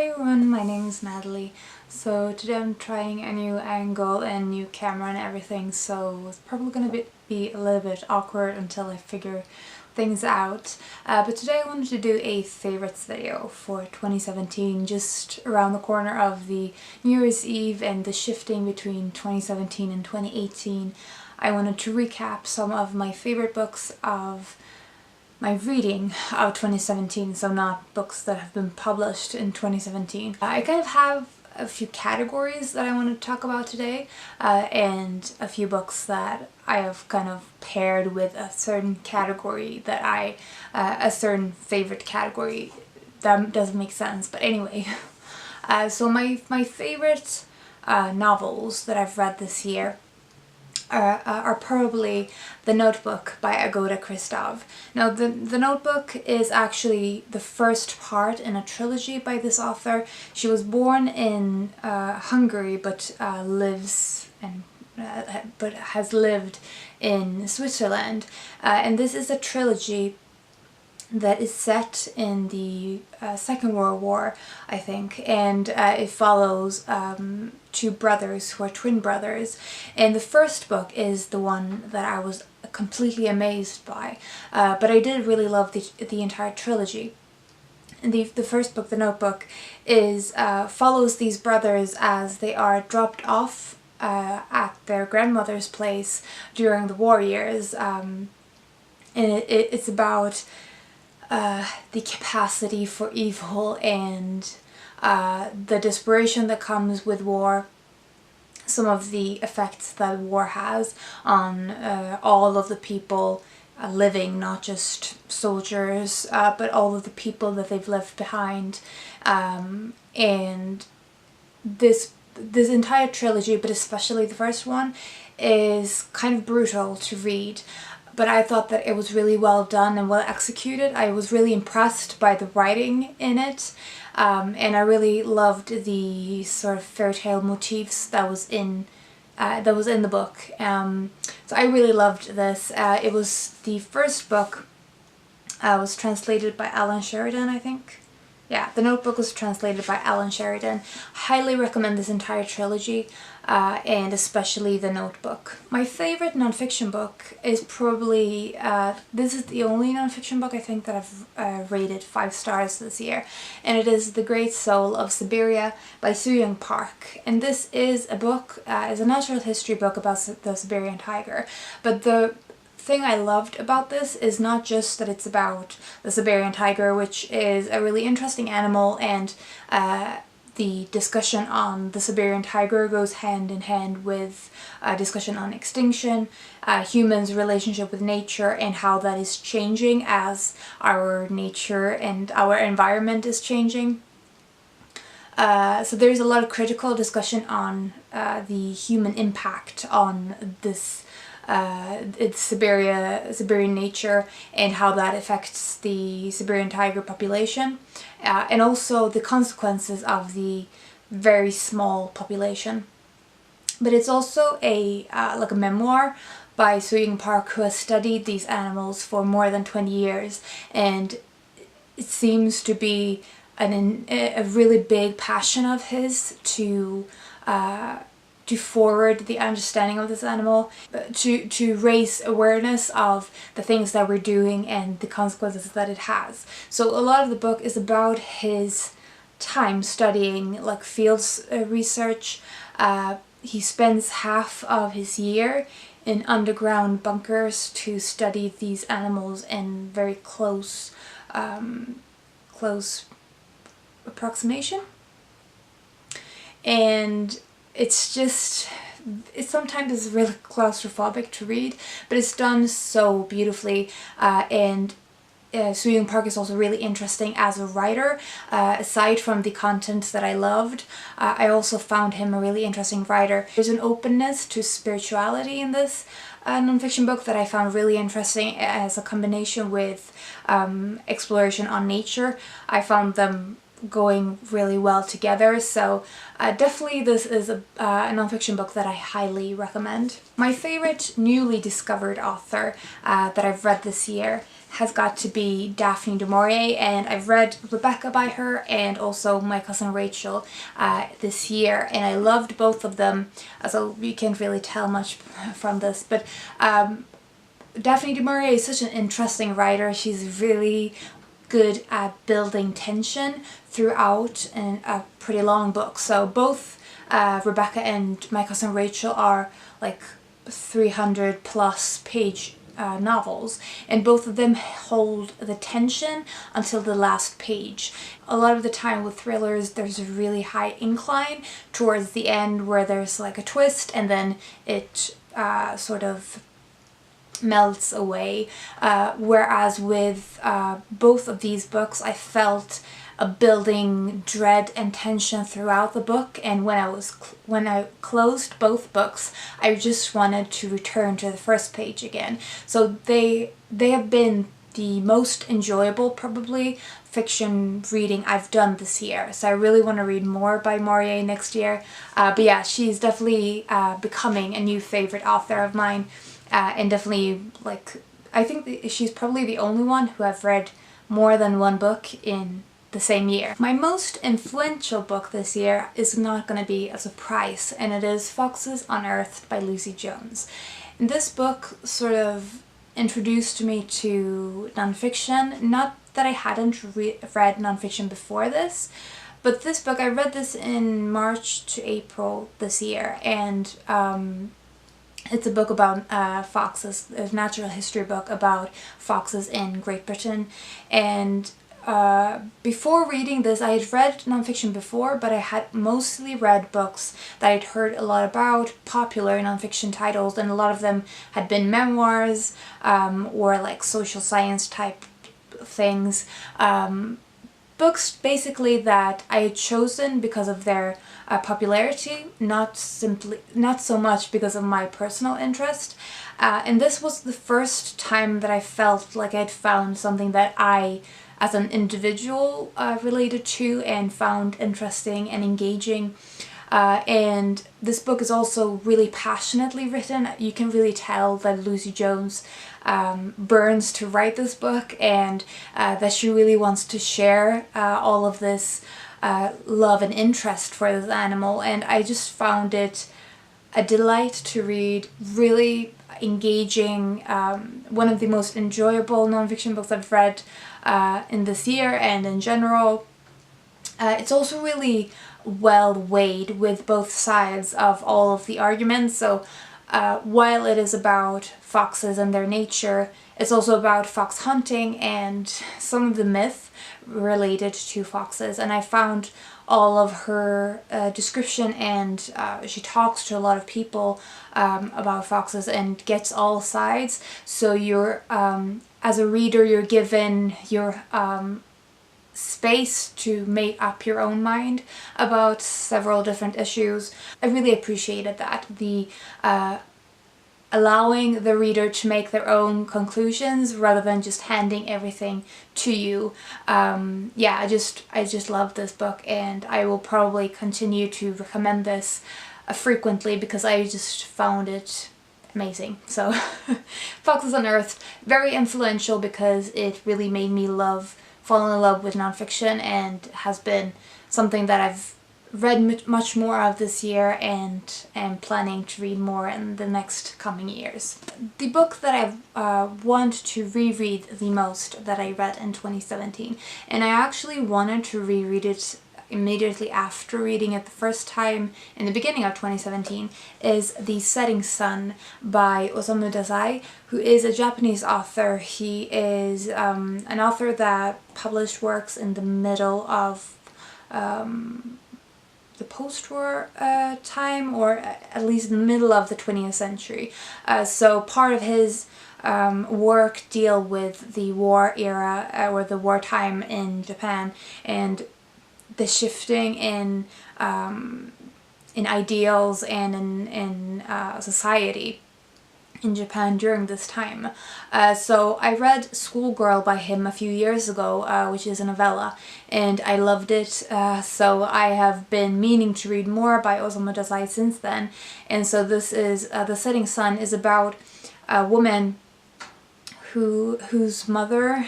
Hi everyone, my name is Natalie. So today I'm trying a new angle and new camera and everything, so it's probably going to be a little bit awkward until I figure things out. But today I wanted to do a favorites video for 2017, just around the corner of the New Year's Eve and the shifting between 2017 and 2018. I wanted to recap some of my favorite books of my reading of 2017, so not books that have been published in 2017. I kind of have a few categories that I want to talk about today, and a few books that I have kind of paired with a certain category that a certain favorite category. That doesn't make sense, but anyway. So my favorite novels that I've read this year are probably The Notebook by Agota Kristof. Now the Notebook is actually the first part in a trilogy by this author. She was born in Hungary but has lived in Switzerland, and this is a trilogy that is set in the Second World War, I think, and it follows two brothers who are twin brothers. And the first book is the one that I was completely amazed by, but I did really love the entire trilogy. And the first book, The Notebook, is follows these brothers as they are dropped off at their grandmother's place during the war years, and it's about the capacity for evil and the desperation that comes with war, some of the effects that war has on all of the people living, not just soldiers, but all of the people that they've left behind. And this entire trilogy, but especially the first one, is kind of brutal to read. But I thought that it was really well done and well executed. I was really impressed by the writing in it, and I really loved the sort of fairy tale motifs that was in the book. So I really loved this. It was the first book. Was translated by Alan Sheridan, I think. Yeah, The Notebook was translated by Alan Sheridan. Highly recommend this entire trilogy, and especially The Notebook. My favorite nonfiction book is probably, this is the only nonfiction book I think that I've rated 5 stars this year, and it is The Great Soul of Siberia by Sooyoung Park. And this is a book, is a natural history book about the Siberian tiger, but the thing I loved about this is not just that it's about the Siberian tiger, which is a really interesting animal, and the discussion on the Siberian tiger goes hand in hand with a discussion on extinction, humans' relationship with nature, and how that is changing as our nature and our environment is changing. So there's a lot of critical discussion on the human impact on this it's Siberian nature, and how that affects the Siberian tiger population, and also the consequences of the very small population. But it's also a like a memoir by Sooyoung Park, who has studied these animals for more than 20 years, and it seems to be a really big passion of his to forward the understanding of this animal, to raise awareness of the things that we're doing and the consequences that it has. So a lot of the book is about his time studying, like fields research. He spends half of his year in underground bunkers to study these animals in very close approximation. And it sometimes is really claustrophobic to read, but it's done so beautifully, and Sooyoung Park is also really interesting as a writer. Aside from the content that I loved, I also found him a really interesting writer. There's an openness to spirituality in this nonfiction book that I found really interesting, as a combination with exploration on nature. I found them going really well together, so definitely this is a nonfiction book that I highly recommend. My favorite newly discovered author that I've read this year has got to be Daphne du Maurier, and I've read Rebecca by her and also My Cousin Rachel this year, and I loved both of them, so you can't really tell much from this, but Daphne du Maurier is such an interesting writer. She's really good at building tension throughout a pretty long book. So both Rebecca and My Cousin Rachel are like 300 plus page novels, and both of them hold the tension until the last page. A lot of the time with thrillers there's a really high incline towards the end where there's like a twist and then it sort of melts away, whereas with both of these books I felt a building dread and tension throughout the book, and when I closed both books I just wanted to return to the first page again. So they have been the most enjoyable probably fiction reading I've done this year, so I really want to read more by Maurier next year. But yeah, she's definitely becoming a new favorite author of mine, and definitely, like, I think she's probably the only one who I've read more than one book in the same year. My most influential book this year is not going to be a surprise, and it is Foxes Unearthed by Lucy Jones. And this book sort of introduced me to nonfiction. Not that I hadn't read nonfiction before this, but this book, I read this in March to April this year, and it's a book about foxes, a natural history book about foxes in Great Britain. And before reading this, I had read nonfiction before, but I had mostly read books that I'd heard a lot about, popular nonfiction titles, and a lot of them had been memoirs or like social science type things. Books basically that I had chosen because of their popularity, not so much because of my personal interest. And this was the first time that I felt like I'd found something that I, as an individual, related to and found interesting and engaging. And this book is also really passionately written. You can really tell that Lucy Jones burns to write this book, and that she really wants to share all of this love and interest for this animal. And I just found it a delight to read, really engaging, one of the most enjoyable nonfiction books I've read in this year and in general. It's also really well weighed with both sides of all of the arguments. So while it is about foxes and their nature, it's also about fox hunting and some of the myth related to foxes. And I found all of her description, and she talks to a lot of people about foxes and gets all sides. So you're, as a reader, you're given your space to make up your own mind about several different issues. I really appreciated that, the allowing the reader to make their own conclusions rather than just handing everything to you. Yeah, I just love this book, and I will probably continue to recommend this frequently because I just found it amazing. So Foxes Unearthed, very influential because it really made me fall in love with nonfiction, and has been something that I've read much more of this year and am planning to read more in the next coming years. The book that I want to reread the most that I read in 2017, and I actually wanted to reread it immediately after reading it the first time in the beginning of 2017, is The Setting Sun by Osamu Dazai, who is a Japanese author. He is an author that published works in the middle of the post-war time, or at least the middle of the 20th century. So part of his work deal with the war era, or the wartime in Japan, and the shifting in ideals and in society in Japan during this time. So I read Schoolgirl by him a few years ago, which is a novella, and I loved it. So I have been meaning to read more by Osamu Dazai since then. And so this is The Setting Sun is about a woman whose mother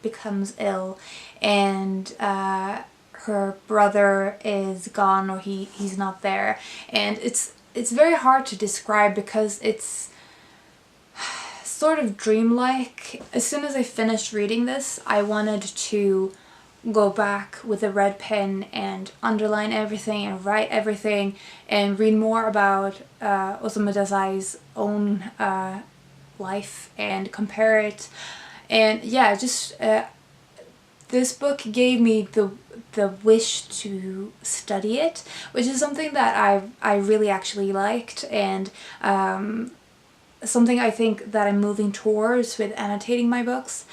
becomes ill, and her brother is gone, or he's not there, and it's very hard to describe because it's sort of dreamlike. As soon as I finished reading this, I wanted to go back with a red pen and underline everything and write everything and read more about Osamu Dazai's own life and compare it. And yeah, just this book gave me the wish to study it, which is something that I really actually liked, and something I think that I'm moving towards with annotating my books,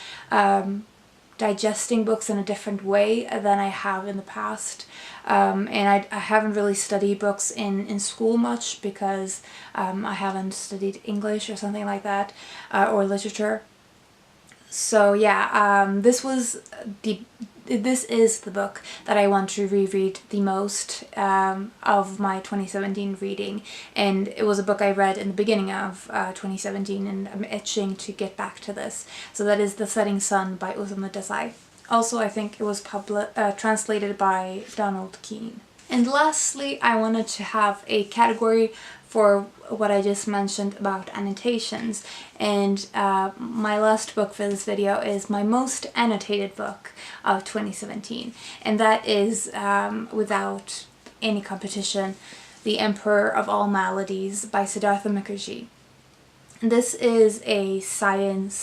digesting books in a different way than I have in the past. And I haven't really studied books in school much because I haven't studied English or something like that, or literature. So yeah, this is the book that I want to reread the most of my 2017 reading, and it was a book I read in the beginning of 2017, and I'm itching to get back to this. So that is The Setting Sun by Osamu Dazai. Also, I think it was translated by Donald Keene. And lastly, I wanted to have a category for what I just mentioned about annotations, and my last book for this video is my most annotated book of 2017, and that is, without any competition, The Emperor of All Maladies by Siddhartha Mukherjee. This is a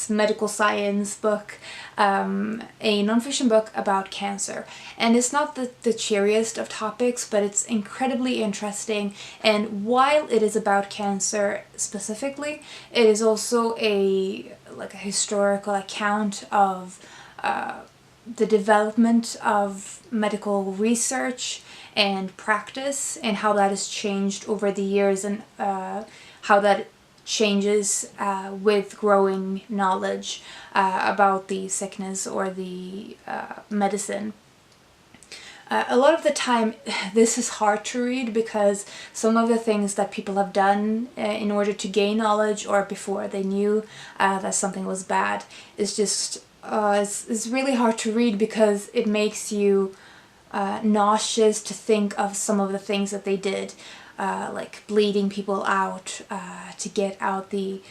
medical science book, a non-fiction book about cancer. And it's not the cheeriest of topics, but it's incredibly interesting. And while it is about cancer specifically, it is also a historical account of the development of medical research and practice, and how that has changed over the years, and how that changes with growing knowledge about the sickness or the medicine. A lot of the time this is hard to read because some of the things that people have done in order to gain knowledge, or before they knew that something was bad, is just it's really hard to read because it makes you nauseous to think of some of the things that they did. Like bleeding people out to get out the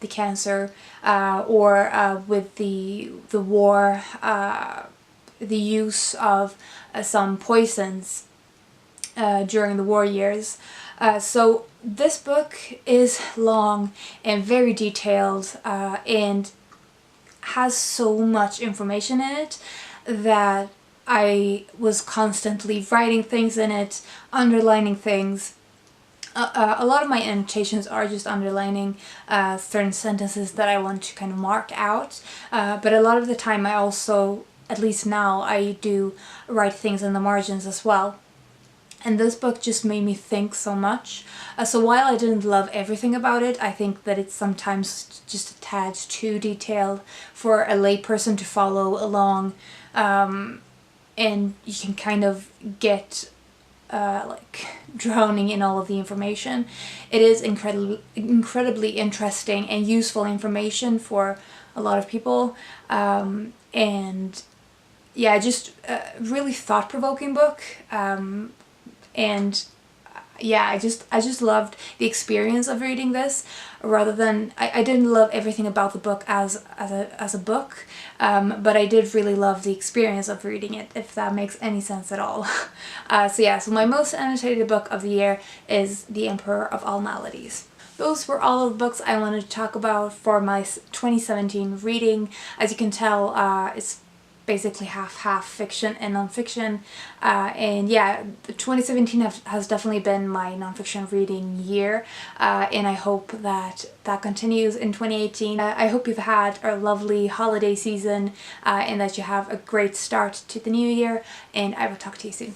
cancer, or with the war, the use of some poisons during the war years. So this book is long and very detailed, and has so much information in it that I was constantly writing things in it, underlining things. A lot of my annotations are just underlining certain sentences that I want to kind of mark out, but a lot of the time I also, at least now, I do write things in the margins as well. And this book just made me think so much. So while I didn't love everything about it, I think that it's sometimes just a tad too detailed for a layperson to follow along. And you can kind of get drowning in all of the information. It is incredibly interesting and useful information for a lot of people, and yeah, just a really thought-provoking book, and yeah, I just loved the experience of reading this. Rather than, I didn't love everything about the book as a book, but I did really love the experience of reading it, if that makes any sense at all. So yeah, so my most annotated book of the year is The Emperor of All Maladies. Those were all of the books I wanted to talk about for my 2017 reading. As you can tell, it's basically half fiction and non-fiction, and yeah, 2017 has definitely been my non-fiction reading year, and I hope that continues in 2018. I hope you've had a lovely holiday season, and that you have a great start to the new year, and I will talk to you soon.